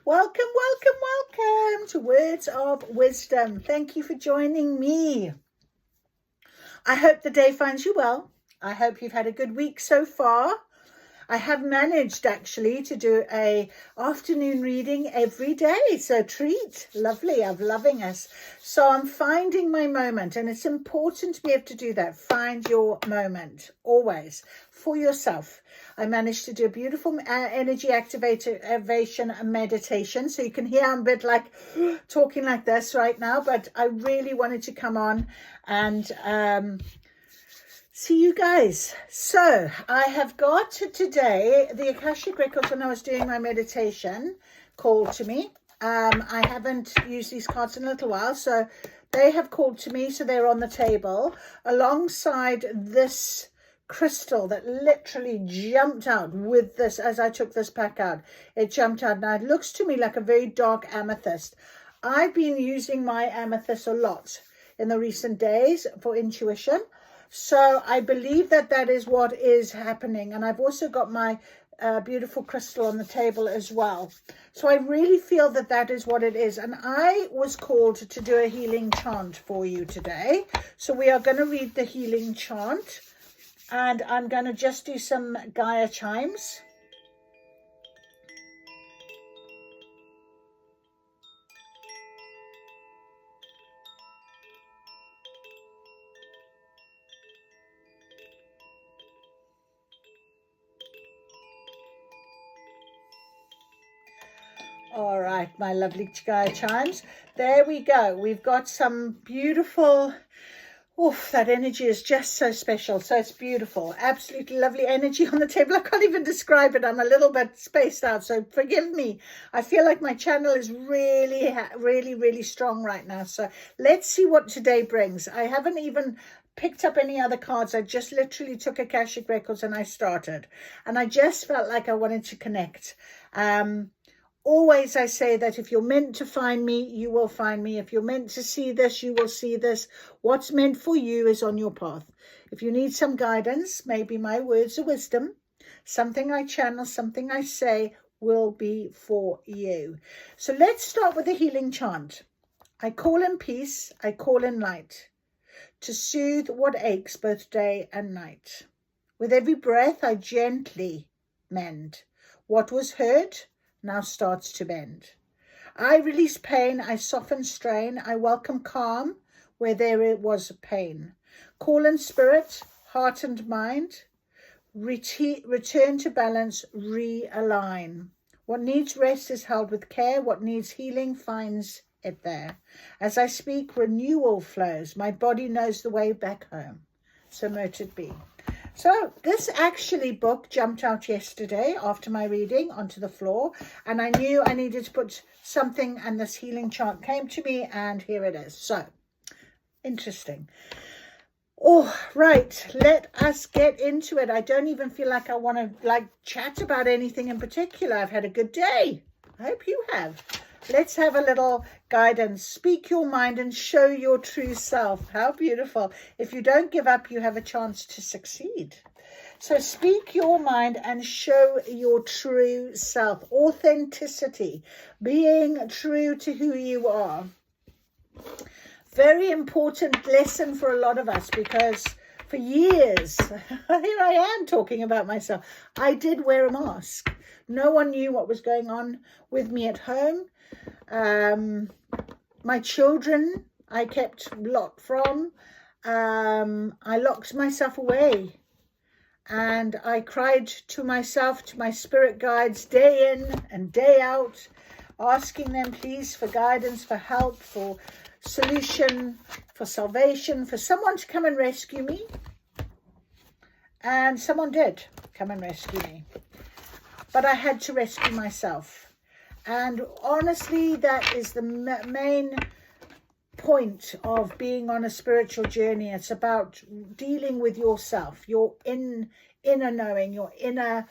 Welcome, welcome, welcome to Words of Wisdom. Thank you for joining me. I hope the day finds you well. I hope you've had a good week so far. I have managed actually to do a afternoon reading every day. So treat, lovely, I'm loving us. So I'm finding my moment, and it's important to be able to do that. Find your moment always for yourself. I managed to do a beautiful energy activation meditation. So you can hear I'm a bit like talking like this right now, but I really wanted to come on and see you guys. So I have got today the Akashic Records when I was doing my meditation called to me. I haven't used these cards in a little while, so they have called to me. So they're on the table alongside this crystal that literally jumped out with this as I took this pack out. It jumped out. Now it looks to me like a very dark amethyst. I've been using my amethyst a lot in the recent days for intuition. So I believe that that is what is happening. And I've also got my beautiful crystal on the table as well. So I really feel that that is what it is. And I was called to do a healing chant for you today. So we are going to read the healing chant. And I'm going to just do some Gaia chimes. All right, my lovely Gaia chimes. There we go. We've got some beautiful, that energy is just so special. So it's beautiful. Absolutely lovely energy on the table. I can't even describe it. I'm a little bit spaced out, so forgive me. I feel like my channel is really strong right now. So let's see what today brings. I haven't even picked up any other cards. I just literally took Akashic Records and I started. And I just felt like I wanted to connect. Always I say that if you're meant to find me, you will find me. If you're meant to see this, you will see this. What's meant for you is on your path. If you need some guidance, maybe my words of wisdom, something I channel, something I say will be for you. So let's start with the healing chant. I call in peace, I call in light, to soothe what aches both day and night. With every breath I gently mend. What was hurt now starts to bend. I release pain, I soften strain, I welcome calm where there was pain. Call in spirit, heart and mind, return to balance, realign. What needs rest is held with care, what needs healing finds it there. As I speak, renewal flows, my body knows the way back home. So mote it be. So this book jumped out yesterday after my reading onto the floor, and I knew I needed to put something, and this healing chant came to me, and here it is. So interesting. Oh, right. Let us get into it. I don't even feel like I want to chat about anything in particular. I've had a good day. I hope you have. Let's have a little guidance. Speak your mind and show your true self. How beautiful. If you don't give up, you have a chance to succeed. So speak your mind and show your true self. Authenticity. Being true to who you are. Very important lesson for a lot of us, because for years, here I am talking about myself, I did wear a mask. No one knew what was going on with me at home. My children, I kept locked from. I locked myself away. And I cried to myself, to my spirit guides, day in and day out, asking them, please, for guidance, for help, for solution, for salvation, for someone to come and rescue me. And someone did come and rescue me. But I had to rescue myself. And honestly, that is the main point of being on a spiritual journey. It's about dealing with yourself, your inner knowing, your inner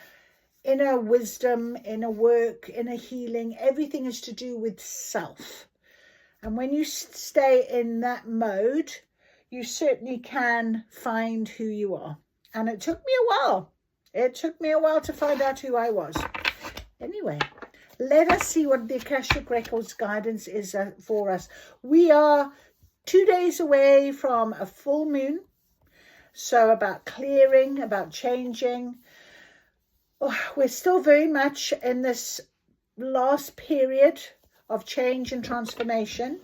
wisdom, inner work, inner healing. Everything is to do with self. And when you stay in that mode, you certainly can find who you are. And it took me a while. It took me a while to find out who I was. Anyway, let us see what the Akashic Records guidance is for us. We are 2 days away from a full moon. So about clearing, about changing. Oh, we're still very much in this last period of change and transformation.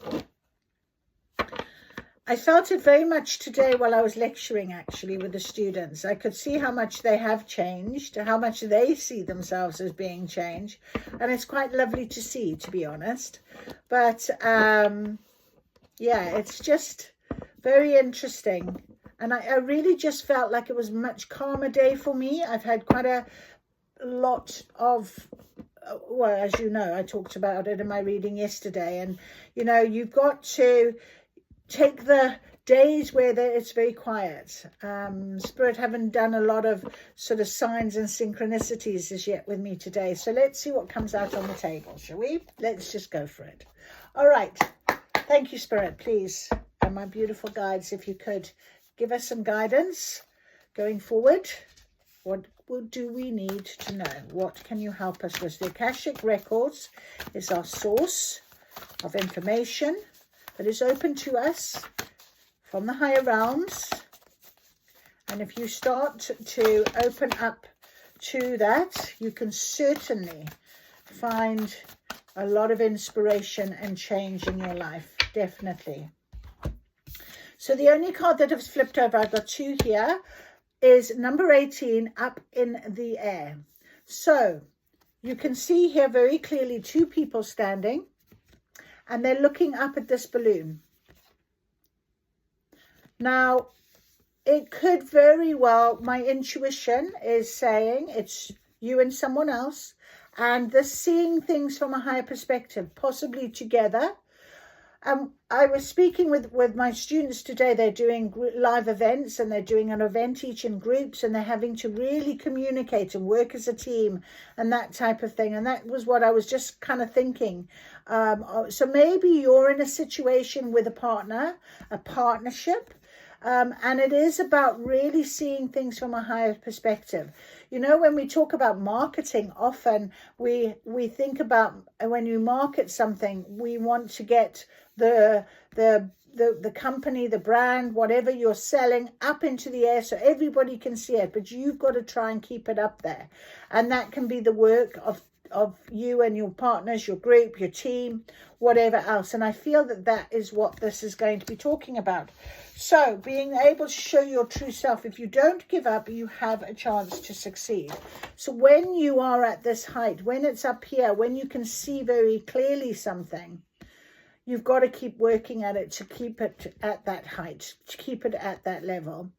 I felt it very much today while I was lecturing, actually, with the students. I could see how much they have changed, how much they see themselves as being changed. And it's quite lovely to see, to be honest. But, yeah, it's just very interesting. And I really just felt like it was a much calmer day for me. I've had quite a lot of, well, as you know, I talked about it in my reading yesterday. And, you know, you've got to take the days where it's very quiet. Spirit haven't done a lot of sort of signs and synchronicities as yet with me today. So let's see what comes out on the table, shall we? Let's just go for it. All right. Thank you, Spirit, please. And my beautiful guides, if you could give us some guidance going forward. What do we need to know? What can you help us with? The Akashic Records is our source of information that is open to us from the higher realms. And if you start to open up to that, you can certainly find a lot of inspiration and change in your life, definitely. So the only card that has flipped over, I've got 2 here, is number 18, up in the air. So you can see here very clearly 2 people standing. And they're looking up at this balloon. Now, it could very well, my intuition is saying it's you and someone else. And this seeing things from a higher perspective, possibly together. I was speaking with my students today. They're doing live events and they're doing an event each in groups, and they're having to really communicate and work as a team and that type of thing. And that was what I was just kind of thinking. So maybe you're in a situation with a partner, a partnership, and it is about really seeing things from a higher perspective. You know, when we talk about marketing, often we think about when you market something, we want to get the company, the brand, whatever you're selling up into the air so everybody can see it. But you've got to try and keep it up there. And that can be the work of you and your partners, your group, your team, whatever else. And I feel that is what this is going to be talking about. So being able to show your true self. If you don't give up, you have a chance to succeed. So when you are at this height, when it's up here, when you can see very clearly something, you've got to keep working at it to keep it at that height, to keep it at that level.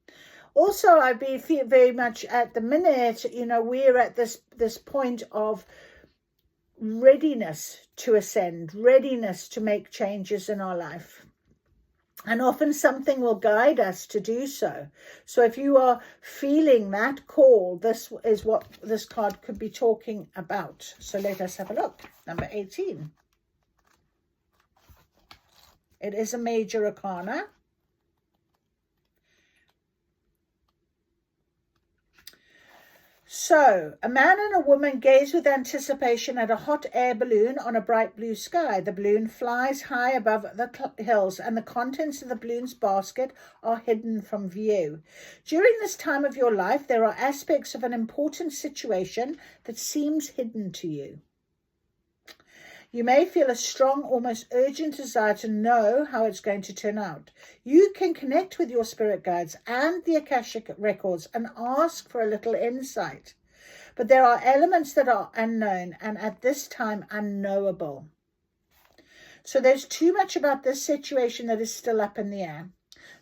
Also, I feel very much at the minute, you know, we're at this point of readiness to ascend, readiness to make changes in our life. And often something will guide us to do so. So if you are feeling that call, this is what this card could be talking about. So let us have a look. Number 18. It is a major arcana. So, a man and a woman gaze with anticipation at a hot air balloon on a bright blue sky. The balloon flies high above the hills, and the contents of the balloon's basket are hidden from view. During this time of your life, there are aspects of an important situation that seems hidden to you. You may feel a strong, almost urgent desire to know how it's going to turn out. You can connect with your spirit guides and the Akashic Records and ask for a little insight. But there are elements that are unknown and at this time unknowable. So there's too much about this situation that is still up in the air.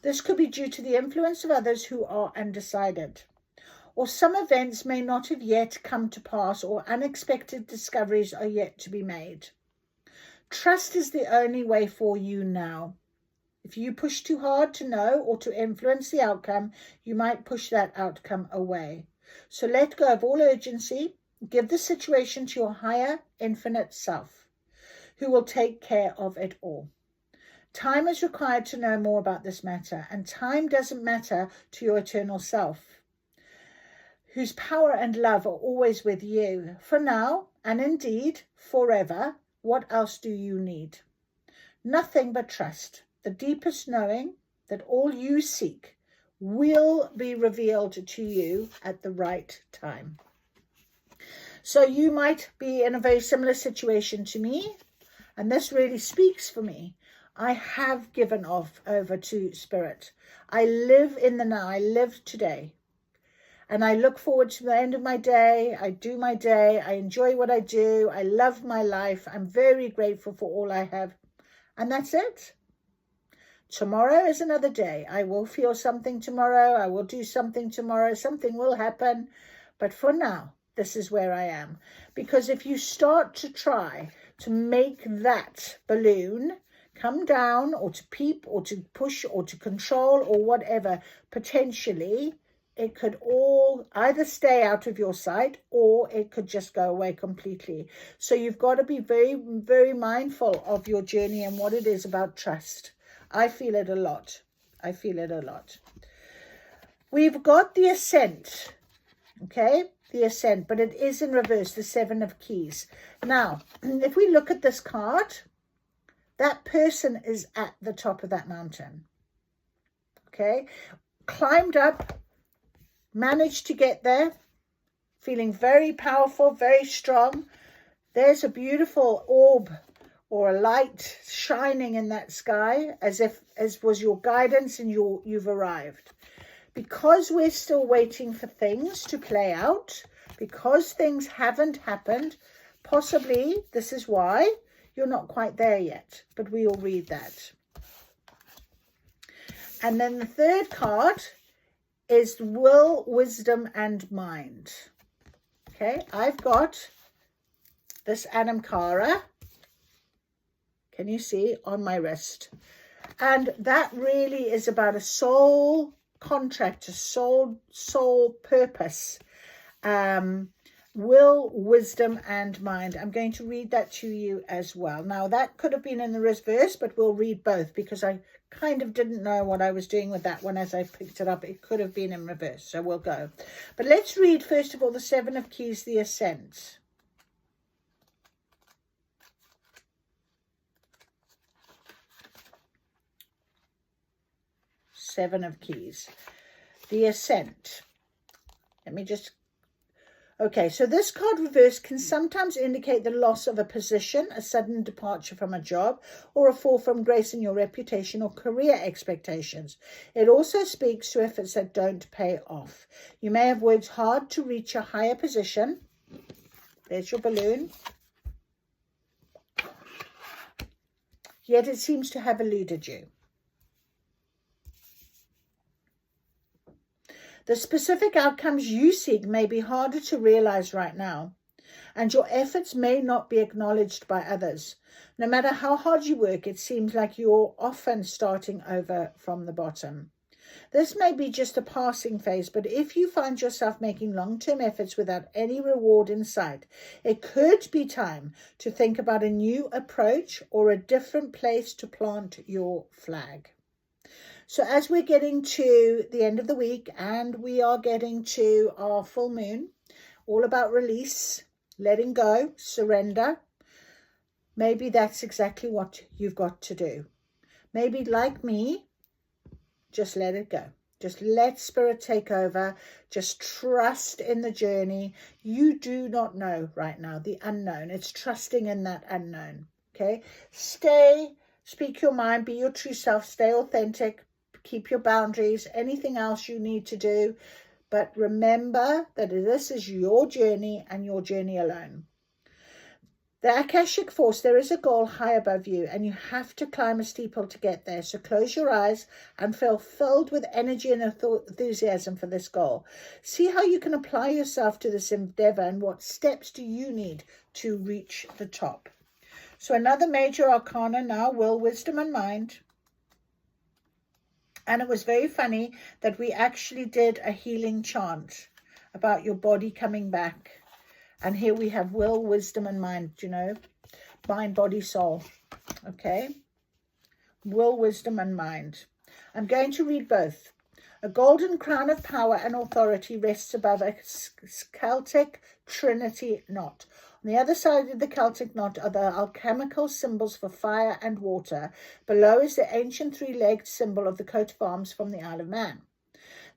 This could be due to the influence of others who are undecided. Or some events may not have yet come to pass, or unexpected discoveries are yet to be made. Trust is the only way for you now. If you push too hard to know or to influence the outcome, you might push that outcome away. So let go of all urgency. Give the situation to your higher, infinite self, who will take care of it all. Time is required to know more about this matter, and time doesn't matter to your eternal self, whose power and love are always with you. For now, and indeed forever. What else do you need? Nothing but trust, the deepest knowing that all you seek will be revealed to you at the right time. So you might be in a very similar situation to me, and this really speaks for me. I have given over to Spirit. I live in the now. I live today. And I look forward to the end of my day. I do my day. I enjoy what I do. I love my life. I'm very grateful for all I have. And that's it. Tomorrow is another day. I will feel something tomorrow. I will do something tomorrow. Something will happen. But for now, this is where I am. Because if you start to try to make that balloon come down, or to peep, or to push, or to control, or whatever, potentially it could all either stay out of your sight, or it could just go away completely. So you've got to be very, very mindful of your journey and what it is about trust. I feel it a lot. I feel it a lot. We've got the Ascent, okay? The Ascent, but it is in reverse, the Seven of Keys. Now, if we look at this card, that person is at the top of that mountain, okay? Climbed up, managed to get there, feeling very powerful, very strong. There's a beautiful orb or a light shining in that sky, as was your guidance, and you've arrived. Because we're still waiting for things to play out, because things haven't happened, possibly this is why you're not quite there yet, but we'll read that. And then the third card is Will, Wisdom, and Mind. Okay, I've got this Anamkara, can you see, on my wrist. And that really is about a soul contract, a soul purpose. Will, wisdom, and mind. I'm going to read that to you as well. Now, that could have been in the reverse, but we'll read both because I kind of didn't know what I was doing with that one as I picked it up. It could have been in reverse, so we'll go. But let's read, first of all, the Seven of Keys, the Ascent. Seven of Keys, the Ascent. Let me just... Okay, so this card reverse can sometimes indicate the loss of a position, a sudden departure from a job, or a fall from grace in your reputation or career expectations. It also speaks to efforts that don't pay off. You may have worked hard to reach a higher position. There's your balloon. Yet it seems to have eluded you. The specific outcomes you seek may be harder to realize right now, and your efforts may not be acknowledged by others. No matter how hard you work, it seems like you're often starting over from the bottom. This may be just a passing phase, but if you find yourself making long-term efforts without any reward in sight, it could be time to think about a new approach or a different place to plant your flag. So as we're getting to the end of the week and we are getting to our full moon, all about release, letting go, surrender, maybe that's exactly what you've got to do. Maybe like me, just let it go. Just let Spirit take over. Just trust in the journey. You do not know right now, the unknown. It's trusting in that unknown, okay? Speak your mind, be your true self, stay authentic. Keep your boundaries, anything else you need to do. But remember that this is your journey and your journey alone. The Akashic Force, there is a goal high above you and you have to climb a steep hill to get there. So close your eyes and feel filled with energy and enthusiasm for this goal. See how you can apply yourself to this endeavor and what steps do you need to reach the top. So another major arcana now, Will, Wisdom, and Mind. And it was very funny that we actually did a healing chant about your body coming back. And here we have Will, Wisdom, and Mind, you know, mind, body, soul. Okay. Will, Wisdom, and Mind. I'm going to read both. A golden crown of power and authority rests above a Celtic trinity knot. On the other side of the Celtic knot are the alchemical symbols for fire and water. Below is the ancient three-legged symbol of the coat of arms from the Isle of Man.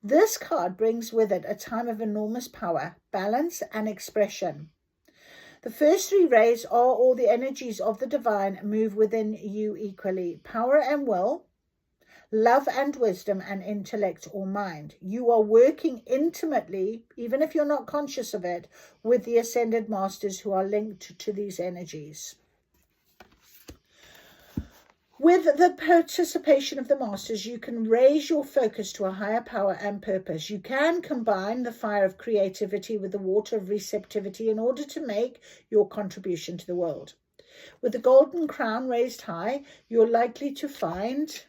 This card brings with it a time of enormous power, balance, and expression. The first three rays are all the energies of the divine move within you equally. Power and will, love and wisdom, and intellect or mind. You are working intimately, even if you're not conscious of it, with the ascended masters who are linked to these energies. With the participation of the masters, you can raise your focus to a higher power and purpose. You can combine the fire of creativity with the water of receptivity in order to make your contribution to the world. With the golden crown raised high, you're likely to find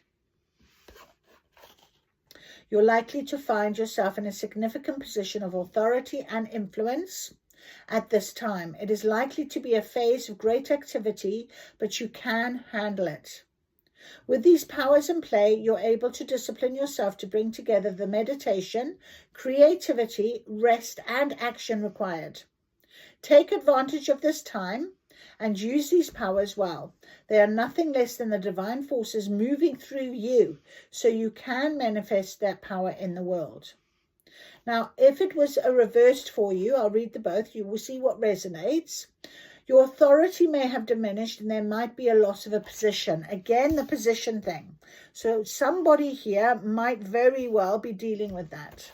yourself in a significant position of authority and influence. At this time, it is likely to be a phase of great activity, but you can handle it. With these powers in play, you're able to discipline yourself to bring together the meditation, creativity, rest, and action required. Take advantage of this time and use these powers well. They are nothing less than the divine forces moving through you, so you can manifest that power in the world. Now, if it was a reversed for you, I'll read the both. You will see what resonates. Your authority may have diminished and there might be a loss of a position. Again, the position thing. So somebody here might very well be dealing with that.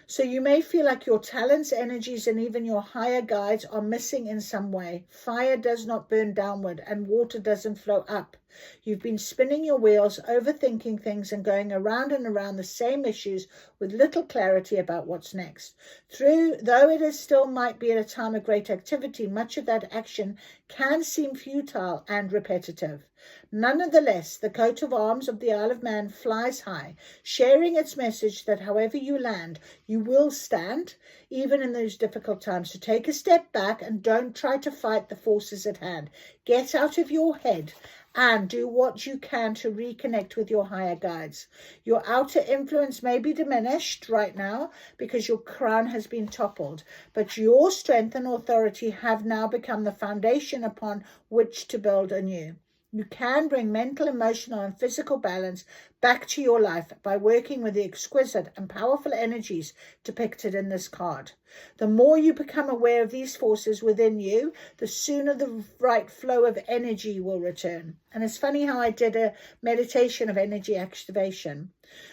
So you may feel like your talents, energies, and even your higher guides are missing in some way. Fire does not burn downward and water doesn't flow up. You've been spinning your wheels, overthinking things and going around and around the same issues with little clarity about what's next. Though it is still might be at a time of great activity, much of that action can seem futile and repetitive. Nonetheless, the coat of arms of the Isle of Man flies high, sharing its message that however you land, you will stand, even in those difficult times. So take a step back and don't try to fight the forces at hand. Get out of your head and do what you can to reconnect with your higher guides. Your outer influence may be diminished right now because your crown has been toppled, but your strength and authority have now become the foundation upon which to build anew. You can bring mental, emotional, and physical balance back to your life by working with the exquisite and powerful energies depicted in this card. The more you become aware of these forces within you, the sooner the right flow of energy will return. And it's funny how I did a meditation of energy activation.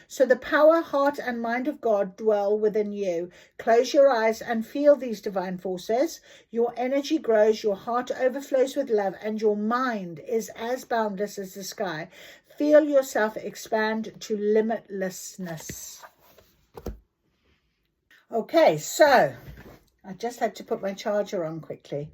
So the power, heart, and mind of God dwell within you. Close your eyes and feel these divine forces. Your energy grows, your heart overflows with love, and your mind is as boundless as the sky. Feel yourself expand to limitlessness. Okay, so I just had to put my charger on quickly.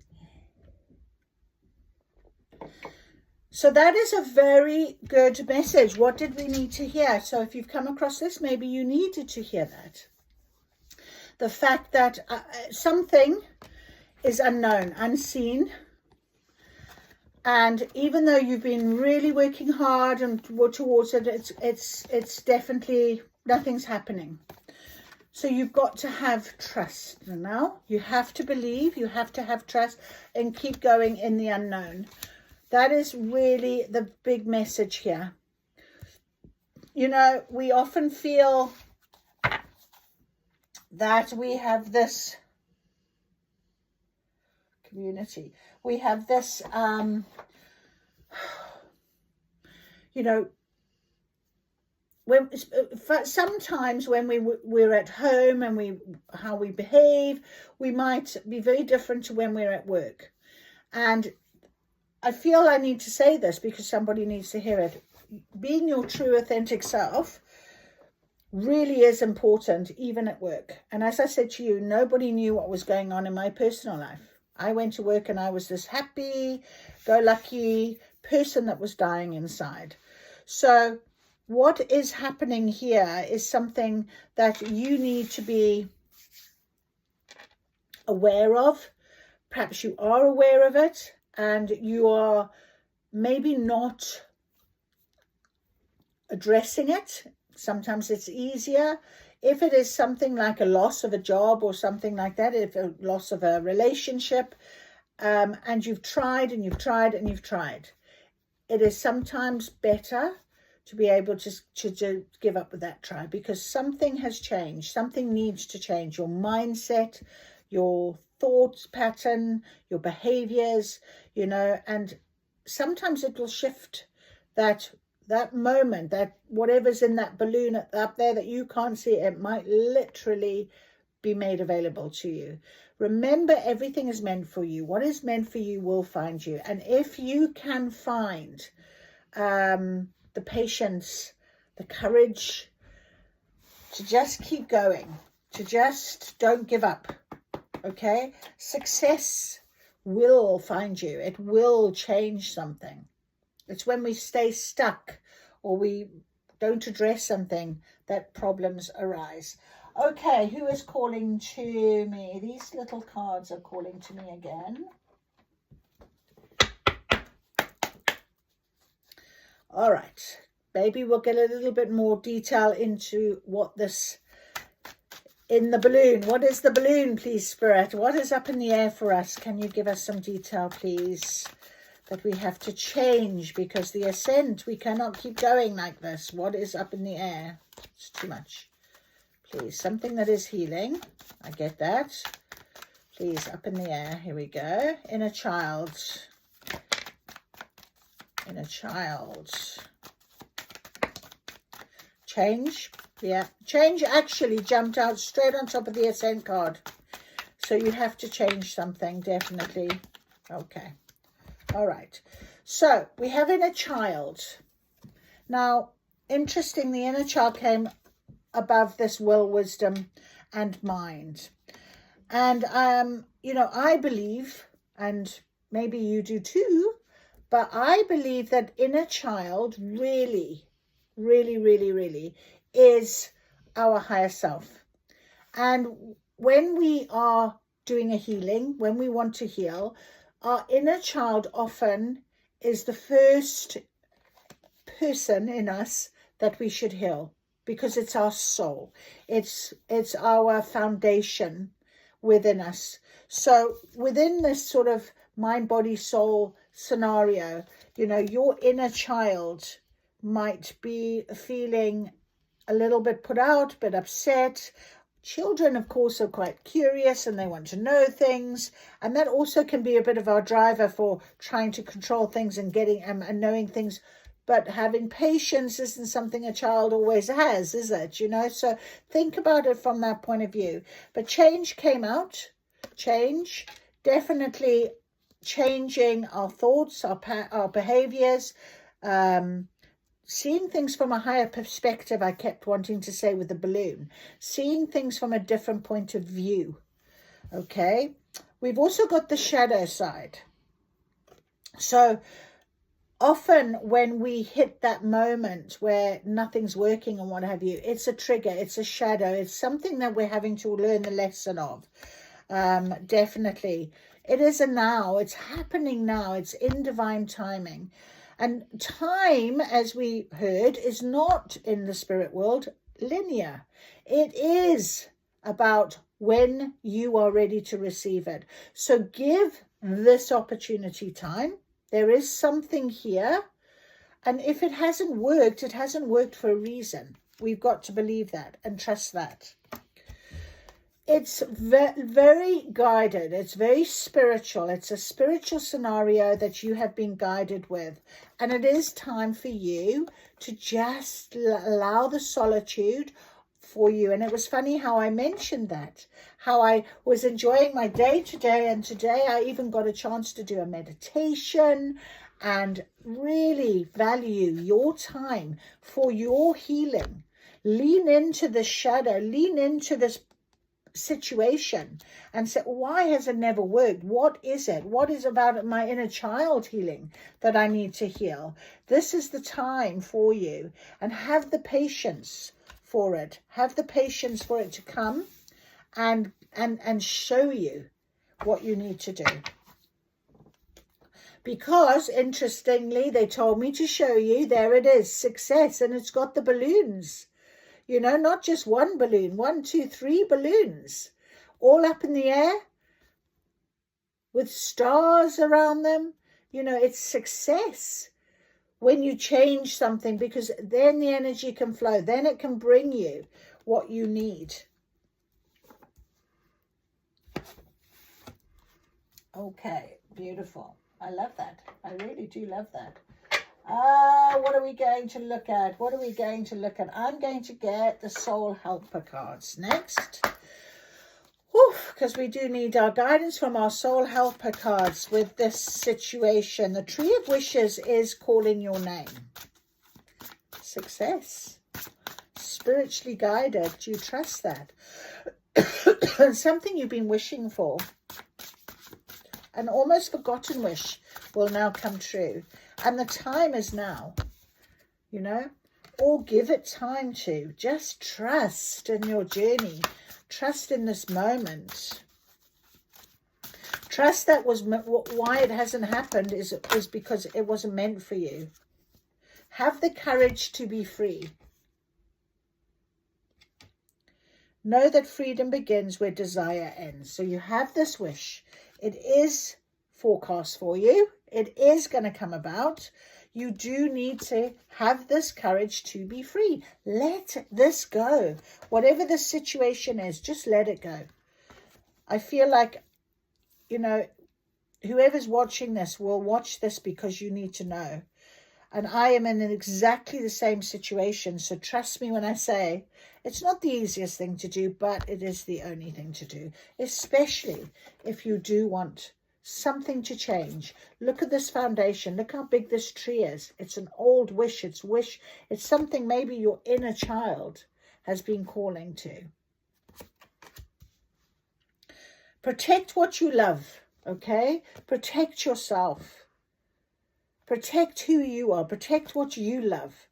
So that is a very good message. What did we need to hear? So if you've come across this, maybe you needed to hear that. The fact that something is unknown, unseen. And even though you've been really working hard and towards it, it's definitely, nothing's happening. So you've got to have trust now. You have to believe, you have to have trust and keep going in the unknown. That is really the big message here. You know, we often feel that we have this community. We have this, you know, sometimes when we're at home and how we behave, we might be very different to when we're at work. And I feel I need to say this because somebody needs to hear it. Being your true authentic self really is important, even at work. And as I said to you, nobody knew what was going on in my personal life. I went to work and I was this happy-go-lucky person that was dying inside. So what is happening here is something that you need to be aware of. Perhaps you are aware of it and you are maybe not addressing it. Sometimes it's easier If it is something like a loss of a job or something like that, if a loss of a relationship, and you've tried and you've tried and you've tried, it is sometimes better to be able to give up with that try, because something has changed. Something needs to change. Your mindset, your thoughts pattern, your behaviors, you know, and sometimes it will shift that moment, that whatever's in that balloon up there that you can't see, it might literally be made available to you. Remember, everything is meant for you. What is meant for you will find you. And if you can find the patience, the courage to just keep going, to just don't give up, okay? Success will find you. It will change something. It's when we stay stuck or we don't address something that problems arise. Okay, who is calling to me? These little cards are calling to me again. All right, maybe we'll get a little bit more detail into what this in the balloon. What is the balloon, please, Spirit? What is up in the air for us? Can you give us some detail, please? That we have to change because the ascent, we cannot keep going like this. What is up in the air? It's too much. Please, something that is healing. I get that. Please, up in the air. Here we go. Inner child. Inner child. Change. Yeah. Change actually jumped out straight on top of the ascent card. So you have to change something, definitely. Okay. All right. So we have inner child. Now, interesting, the inner child came above this will, wisdom, and mind. And, you know, I believe, and maybe you do too, but I believe that inner child really, really, really, really is our higher self. And when we are doing a healing, when we want to heal, our inner child often is the first person in us that we should heal, because it's our soul. It's our foundation within us. So within this sort of mind, body, soul scenario, you know, your inner child might be feeling a little bit put out, but upset. Children, of course, are quite curious and they want to know things. And that also can be a bit of our driver for trying to control things and getting and knowing things. But having patience isn't something a child always has, is it? You know, so think about it from that point of view. But change came out. Change, definitely changing our thoughts, our behaviors, seeing things from a higher perspective. I kept wanting to say with the balloon, seeing things from a different point of view. Okay, we've also got the shadow side. So often when we hit that moment where nothing's working and what have you, it's a trigger, it's a shadow, it's something that we're having to learn the lesson of. Definitely. It is a now, it's happening now, it's in divine timing. And time, as we heard, is not in the spirit world linear. It is about when you are ready to receive it. So give this opportunity time. There is something here. And if it hasn't worked, it hasn't worked for a reason. We've got to believe that and trust that. It's very guided. It's very spiritual. It's a spiritual scenario that you have been guided with. And it is time for you to just allow the solitude for you. And it was funny how I mentioned that, how I was enjoying my day today. And today I even got a chance to do a meditation and really value your time for your healing. Lean into the shadow, lean into this situation and say, why has it never worked? What is it? What is about my inner child healing that I need to heal? This is the time for you, and have the patience for it. Have the patience for it to come and show you what you need to do. Because interestingly, they told me to show you, there it is, success, and it's got the balloons. You know, not just one balloon, 1, 2, 3 balloons, all up in the air with stars around them. You know, it's success when you change something, because then the energy can flow. Then it can bring you what you need. Okay, beautiful. I love that. I really do love that. What are we going to look at? What are we going to look at? I'm going to get the Soul Helper cards next. Because we do need our guidance from our Soul Helper cards with this situation. The Tree of Wishes is calling your name. Success. Spiritually guided. Do you trust that? Something you've been wishing for, an almost forgotten wish, will now come true. And the time is now, you know, or give it time to. Just trust in your journey. Trust in this moment. Trust that was why it hasn't happened is because it wasn't meant for you. Have the courage to be free. Know that freedom begins where desire ends. So you have this wish. It is forecast for you. It is going to come about. You do need to have this courage to be free. Let this go. Whatever the situation is, just let it go. I feel like, you know, whoever's watching this will watch this because you need to know. And I am in exactly the same situation. So trust me when I say it's not the easiest thing to do, but it is the only thing to do, especially if you do want something to change. Look at this foundation. Look how big this tree is. It's an old wish. It's something maybe your inner child has been calling to. Protect what you love, okay? Protect yourself. Protect who you are. Protect what you love.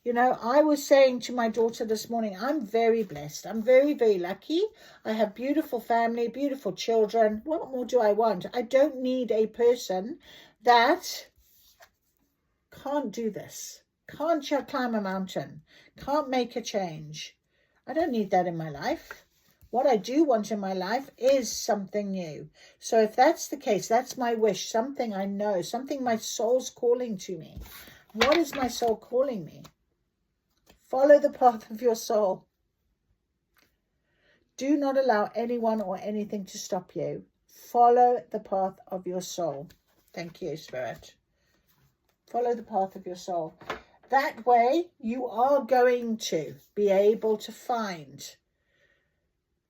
You know, I was saying to my daughter this morning, I'm very blessed. I'm very, very lucky. I have beautiful family, beautiful children. What more do I want? I don't need a person that can't do this, can't climb a mountain, can't make a change. I don't need that in my life. What I do want in my life is something new. So if that's the case, that's my wish, something I know, something my soul's calling to me. What is my soul calling me? Follow the path of your soul. Do not allow anyone or anything to stop you. Follow the path of your soul. Thank you, Spirit. Follow the path of your soul. That way, you are going to be able to find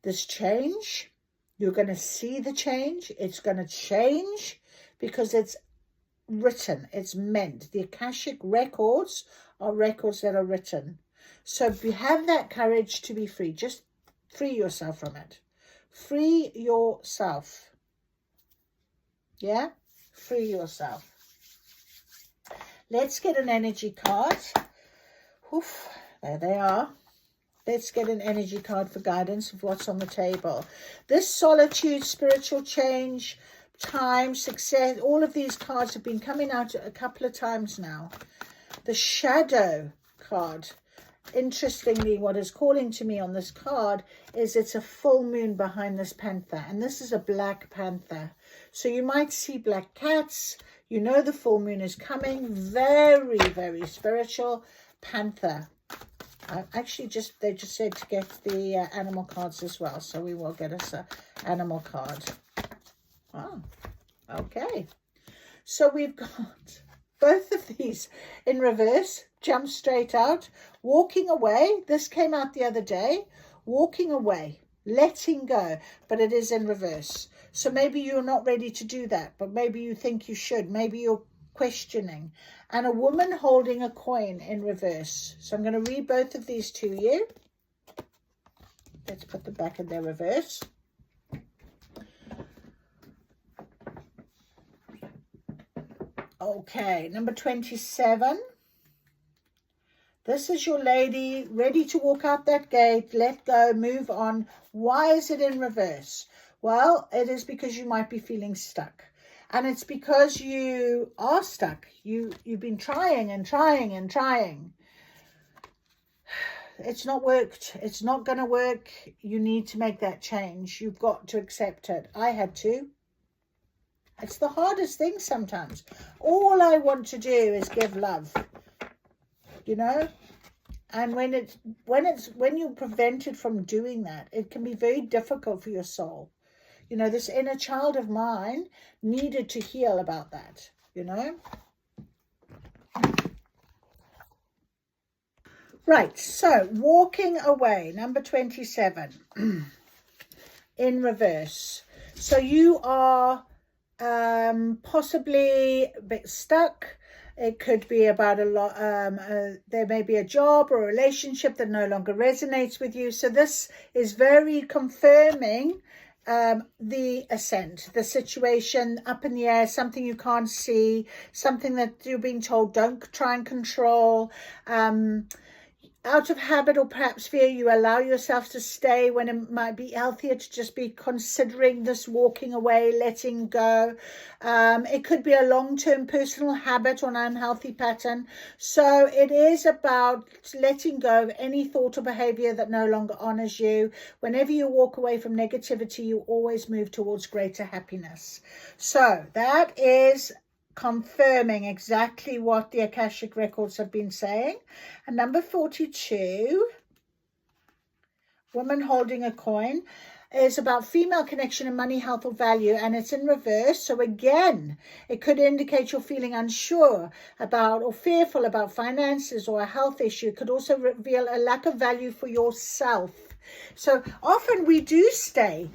this change. You're going to see the change. It's going to change because it's written. It's meant. The Akashic records are records that are written. So have that courage to be free. Just free yourself from it. Free yourself. Yeah? Free yourself. Let's get an energy card. Oof, there they are. Let's get an energy card for guidance of what's on the table. This solitude, spiritual change, time, success, all of these cards have been coming out a couple of times now. The shadow card. Interestingly, what is calling to me on this card is it's a full moon behind this panther. And this is a black panther. So you might see black cats. You know the full moon is coming. Very, very spiritual panther. Actually, they just said to get the animal cards as well. So we will get us an animal card. Oh, okay. So we've got both of these in reverse. Jump straight out. Walking away. This came out the other day. Walking away. Letting go. But it is in reverse. So maybe you're not ready to do that. But maybe you think you should. Maybe you're questioning. And a woman holding a coin in reverse. So I'm going to read both of these to you. Let's put them back in their reverse. Okay, number 27. This is your lady ready to walk out that gate, let go, move on. Why is it in reverse? Well, it is because you might be feeling stuck. And it's because you are stuck. You've been trying and trying and trying. It's not worked. It's not going to work. You need to make that change. You've got to accept it. I had to. It's the hardest thing sometimes. All I want to do is give love, you know? And when you're prevented from doing that, it can be very difficult for your soul. You know, this inner child of mine needed to heal about that, you know? Right, so walking away, number 27, in reverse. So you are possibly a bit stuck. It could be about a lot, there may be a job or a relationship that no longer resonates with you. So this is very confirming the ascent, the situation up in the air, something you can't see, something that you're being told don't try and control. Out of habit or perhaps fear, you allow yourself to stay when it might be healthier to just be considering this walking away, letting go. It could be a long-term personal habit or an unhealthy pattern. So it is about letting go of any thought or behavior that no longer honors you. Whenever you walk away from negativity, you always move towards greater happiness. So that is confirming exactly what the Akashic records have been saying. And number 42, woman holding a coin, is about female connection and money, health or value, and it's in reverse. So again, it could indicate you're feeling unsure about or fearful about finances or a health issue. It could also reveal a lack of value for yourself. So often we stay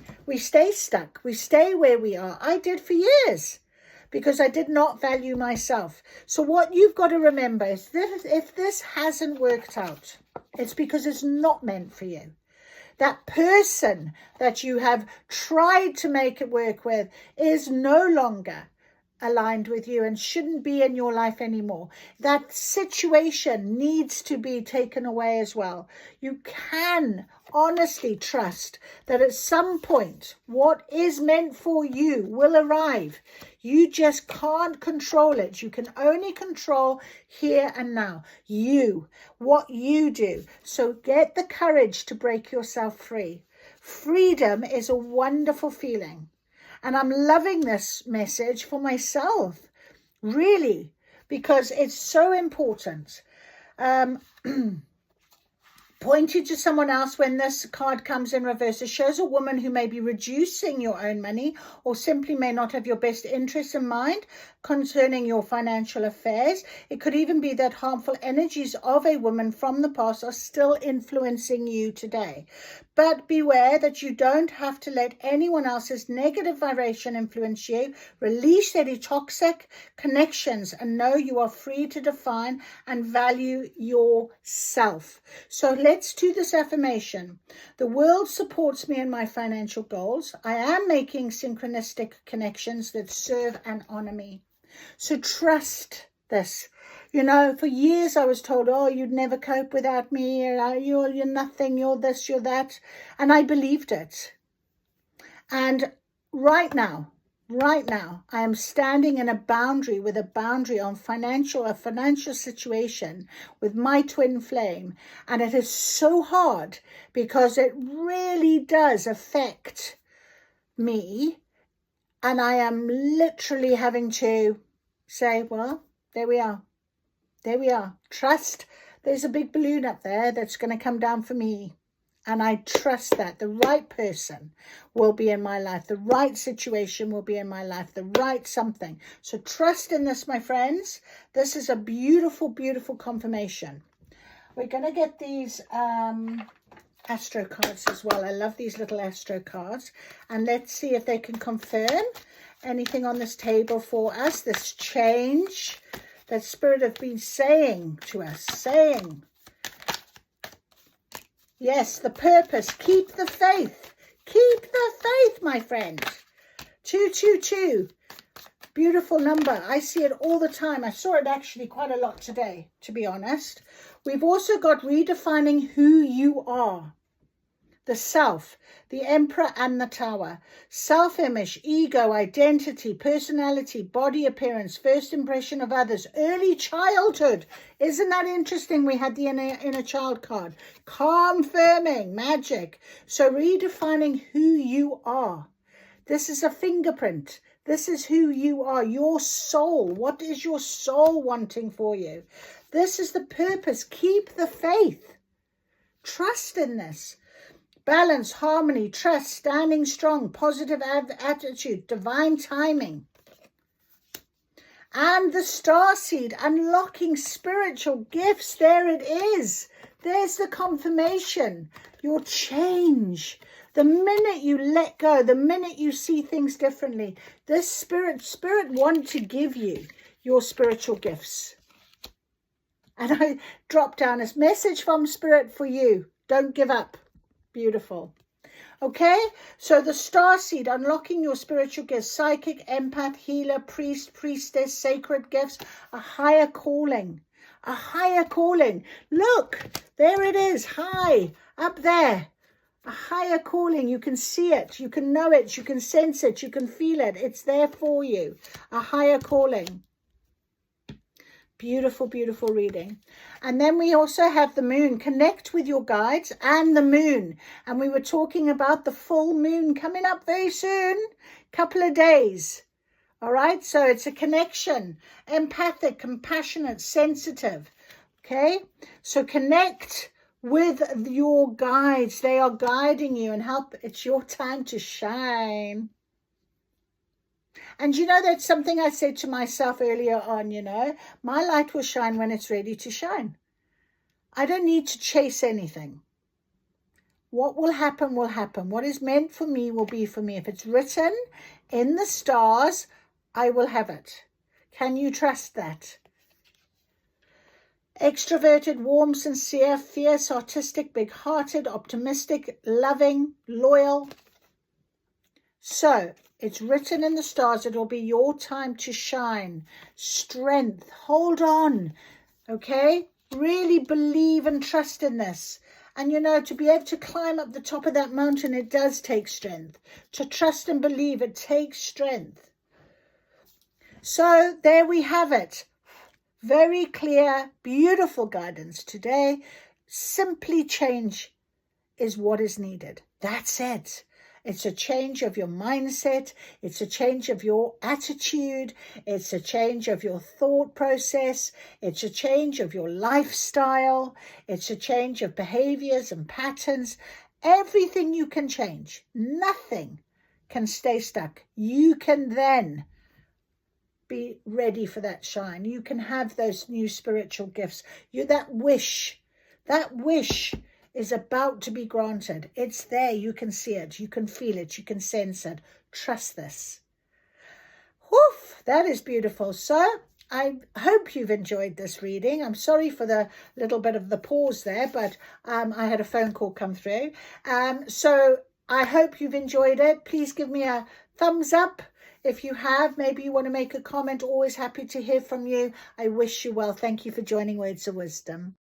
stuck, we stay where we are. I did for years, because I did not value myself. So what you've got to remember is that if this hasn't worked out, it's because it's not meant for you. That person that you have tried to make it work with is no longer aligned with you and shouldn't be in your life anymore. That situation needs to be taken away as well. You can honestly trust that at some point what is meant for you will arrive. You just can't control it. You can only control here and now. What you do. So get the courage to break yourself free. Freedom is a wonderful feeling. And I'm loving this message for myself, really, because it's so important. Pointed to someone else when this card comes in reverse. It shows a woman who may be reducing your own money or simply may not have your best interests in mind concerning your financial affairs. It could even be that harmful energies of a woman from the past are still influencing you today. But beware that you don't have to let anyone else's negative vibration influence you. Release any toxic connections and know you are free to define and value yourself. So let's do this affirmation. The world supports me in my financial goals. I am making synchronistic connections that serve and honor me. So trust this. You know, for years I was told, oh, you'd never cope without me. You're nothing. You're this, you're that. And I believed it. And right now, I am standing in a boundary on a financial situation with my twin flame. And it is so hard because it really does affect me. And I am literally having to say, well, there we are. There we are. Trust. There's a big balloon up there that's going to come down for me. And I trust that the right person will be in my life. The right situation will be in my life. The right something. So trust in this, my friends. This is a beautiful, beautiful confirmation. We're going to get these astro cards as well. I love these little astro cards. And let's see if they can confirm anything on this table for us. This change that Spirit have been saying to us. Yes, the purpose. Keep the faith. Keep the faith, my friend. 222. Beautiful number. I see it all the time. I saw it actually quite a lot today, to be honest. We've also got redefining who you are. the self, the Emperor and the Tower. Self-image, ego, identity, personality, body appearance, first impression of others, early childhood. Isn't that interesting? We had the inner child card. Confirming, magic. So redefining who you are. This is a fingerprint. This is who you are, your soul. What is your soul wanting for you? This is the purpose. Keep the faith. Trust in this. Balance, harmony, trust, standing strong, positive attitude, divine timing. And the star seed, unlocking spiritual gifts. There it is. There's the confirmation. Your change. The minute you let go, the minute you see things differently, this spirit want to give you your spiritual gifts. And I dropped down a message from Spirit for you. Don't give up. Beautiful. Okay, so the star seed, unlocking your spiritual gifts, psychic, empath, healer, priest, priestess, sacred gifts, a higher calling. A higher calling. Look, there it is, high, up there. A higher calling. You can see it, you can know it, you can sense it, you can feel it. It's there for you. A higher calling. Beautiful, beautiful reading. And then we also have the moon. Connect with your guides and the moon. And we were talking about the full moon coming up very soon. Couple of days. All right. So it's a connection. Empathic, compassionate, sensitive. Okay. So connect with your guides. They are guiding you and help. It's your time to shine. And you know, that's something I said to myself earlier on, you know, my light will shine when it's ready to shine. I don't need to chase anything. What will happen will happen. What is meant for me will be for me. If it's written in the stars, I will have it. Can you trust that? Extroverted, warm, sincere, fierce, artistic, big-hearted, optimistic, loving, loyal. So, it's written in the stars. It'll be your time to shine. Strength. Hold on. Okay? Really believe and trust in this. And, you know, to be able to climb up the top of that mountain, it does take strength. To trust and believe, it takes strength. So, there we have it. Very clear, beautiful guidance today. Simply change is what is needed. That's it. It's a change of your mindset. It's a change of your attitude. It's a change of your thought process. It's a change of your lifestyle. It's a change of behaviors and patterns. Everything you can change. Nothing can stay stuck. You can then be ready for that shine. You can have those new spiritual gifts. That wish is about to be granted. It's there. You can see it. You can feel it. You can sense it. Trust this. Woof, that is beautiful. So I hope you've enjoyed this reading. I'm sorry for the little bit of the pause there, but I had a phone call come through. So I hope you've enjoyed it. Please give me a thumbs up. If you have, maybe you want to make a comment. Always happy to hear from you. I wish you well. Thank you for joining Words of Wisdom.